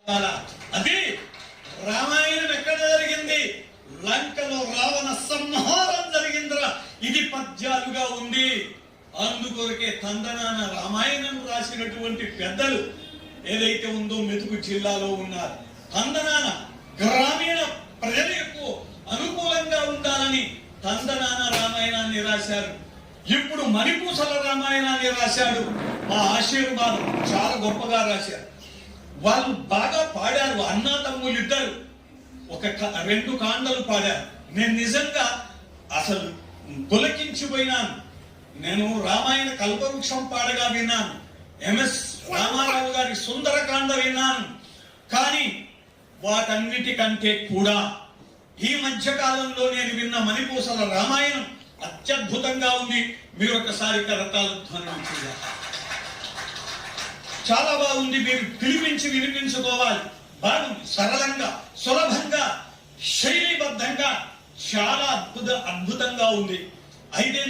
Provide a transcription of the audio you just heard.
అది రామాయణం ఎక్కడ జరిగింది? లంకలో రావణ సంహారం జరిగిందిరా. ఇది పద్యాలుగా ఉంది. అందుకొరకే తందనాన రామాయణం రాసినటువంటి పెద్దలు ఏదైతే ఉందో మెతుకు జిల్లాలో ఉన్నారు. తందనాన గ్రామీణ ప్రజలకు అనుకూలంగా ఉండాలని తందనాన రామాయణాన్ని రాశారు. ఇప్పుడు మణిపూసల రామాయణాన్ని రాశాడు మా ఆశీర్వాదం. చాలా గొప్పగా రాశారు. వాళ్ళు బాగా పాడారు. అన్నా తమ్ముళ్ళు ఇద్దరు ఒక 2 కాండలు పాడారు. నేను నిజంగా అసలు పులకించిపోయినాను. నేను రామాయణ కల్పవృక్షం పాడగా విన్నాను. ఎంఎస్ రామారావు గారి సుందరకాండ విన్నాను. కానీ వాటన్నిటికంటే కూడా ఈ మధ్య కాలంలో నేను విన్న మణిపూసల రామాయణం అత్యద్భుతంగా ఉంది. మీరు ఒకసారి కరతాళ ధ్వని చేయాలి. చాలా బాగుంది. మీరు పిలిపించి వినిపించుకోవాలి. బాగుంది. సరళంగా, సులభంగా, శైలిబద్ధంగా చాలా అద్భుతంగా ఉంది. అయితే